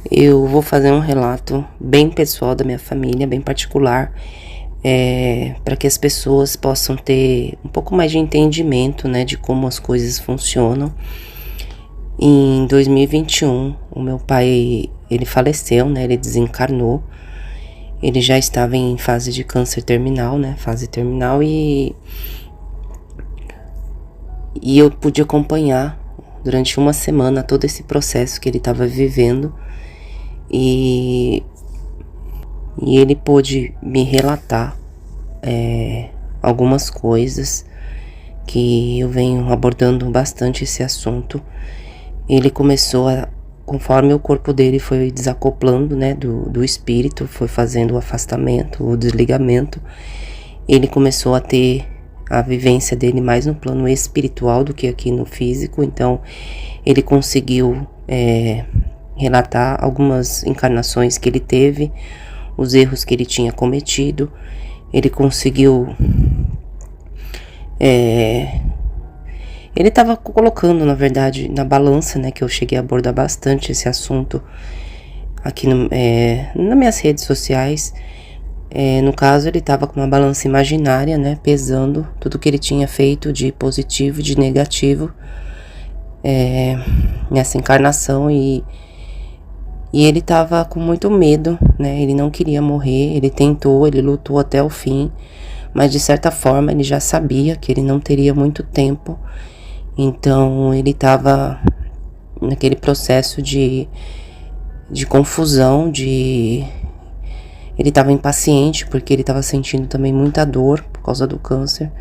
Eu vou fazer um relato bem pessoal da minha família, bem particular, para que as pessoas possam ter um pouco mais de entendimento, né, de como as coisas funcionam. Em 2021, o meu pai, ele faleceu, né, ele desencarnou. Ele já estava em fase de câncer terminal, né, fase terminal, e eu pude acompanhar durante uma semana todo esse processo que ele estava vivendo. E ele pôde me relatar algumas coisas que eu venho abordando bastante esse assunto. Ele começou conforme o corpo dele foi desacoplando, né, do espírito, foi fazendo o afastamento, o desligamento, ele começou a ter a vivência dele mais no plano espiritual do que aqui no físico. Então ele conseguiu relatar algumas encarnações que ele teve, os erros que ele tinha cometido. Ele conseguiu ele estava colocando, na verdade, na balança, né, que eu cheguei a abordar bastante esse assunto aqui nas minhas redes sociais. No caso, ele estava com uma balança imaginária, né, pesando tudo que ele tinha feito de positivo e de negativo nessa encarnação, e ele estava com muito medo, né, ele não queria morrer, ele tentou, ele lutou até o fim, mas de certa forma ele já sabia que ele não teria muito tempo. Então ele estava naquele processo de confusão, ele estava impaciente porque ele estava sentindo também muita dor por causa do câncer.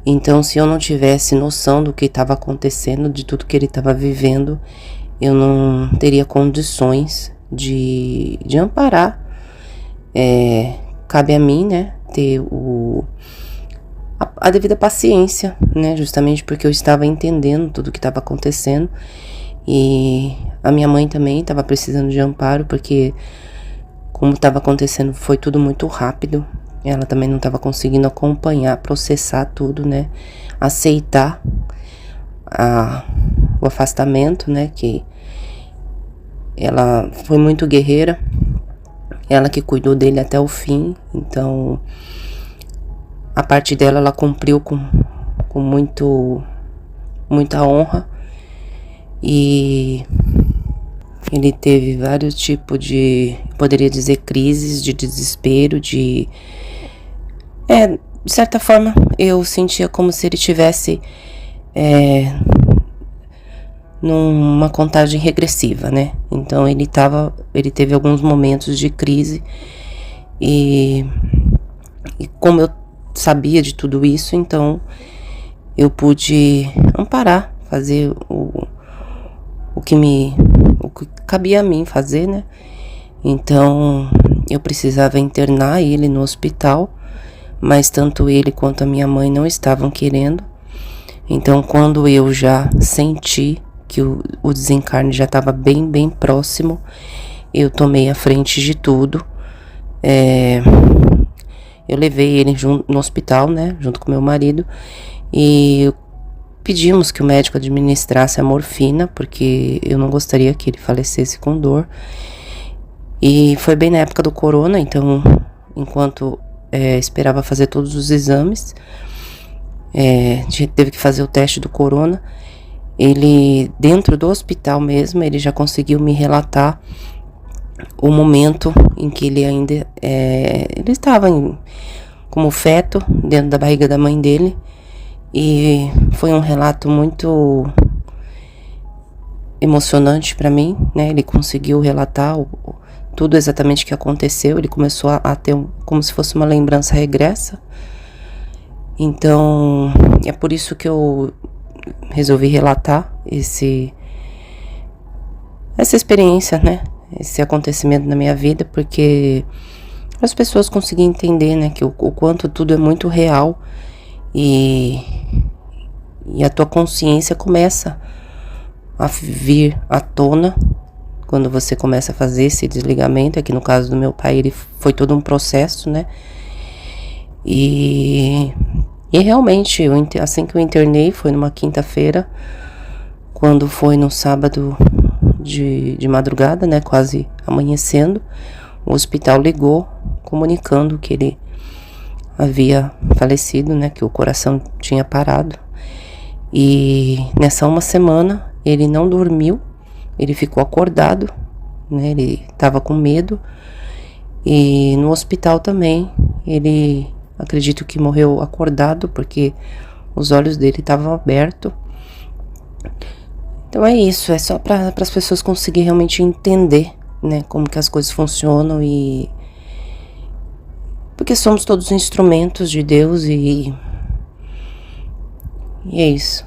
Então, se eu não tivesse noção do que estava acontecendo, de tudo que ele estava vivendo, eu não teria condições de amparar. Cabe a mim, né, ter a devida paciência, né, justamente porque eu estava entendendo tudo o que estava acontecendo. E a minha mãe também estava precisando de amparo, porque como estava acontecendo foi tudo muito rápido. Ela também não estava conseguindo acompanhar, processar tudo, né, aceitar o afastamento, né, que ela foi muito guerreira, ela que cuidou dele até o fim. Então a parte dela ela cumpriu com muita honra. E ele teve vários tipos de, poderia dizer, crises de desespero, de certa forma eu sentia como se ele tivesse numa contagem regressiva, né? Então ele teve alguns momentos de crise, e como eu sabia de tudo isso, então eu pude amparar, fazer o que cabia a mim fazer, né? Então eu precisava internar ele no hospital, mas tanto ele quanto a minha mãe não estavam querendo. Então quando eu já senti que o desencarne já estava bem próximo, eu tomei a frente de tudo. Eu levei ele no hospital, né, junto com meu marido, e pedimos que o médico administrasse a morfina, porque eu não gostaria que ele falecesse com dor. E foi bem na época do corona, então enquanto esperava fazer todos os exames, teve que fazer o teste do corona. Ele, dentro do hospital mesmo, ele já conseguiu me relatar o momento em que ele ainda ele estava como feto dentro da barriga da mãe dele. E foi um relato muito emocionante para mim, né? Ele conseguiu relatar tudo exatamente o que aconteceu. Ele começou a ter como se fosse uma lembrança regressa. Então é por isso que eu resolvi relatar essa experiência, né? Esse acontecimento na minha vida, porque as pessoas conseguirem entender, né, que o quanto tudo é muito real, e a tua consciência começa a vir à tona quando você começa a fazer esse desligamento. Aqui no caso do meu pai, ele foi todo um processo, né? E realmente, assim que eu internei, foi numa quinta-feira. Quando foi no sábado de madrugada, né, quase amanhecendo, o hospital ligou comunicando que ele havia falecido, né, que o coração tinha parado. E nessa uma semana ele não dormiu, ele ficou acordado, né, ele estava com medo. E no hospital também, ele acredito que morreu acordado, porque os olhos dele estavam abertos. Então é isso, é só para as pessoas conseguirem realmente entender, né, como que as coisas funcionam, e porque somos todos instrumentos de Deus, e é isso.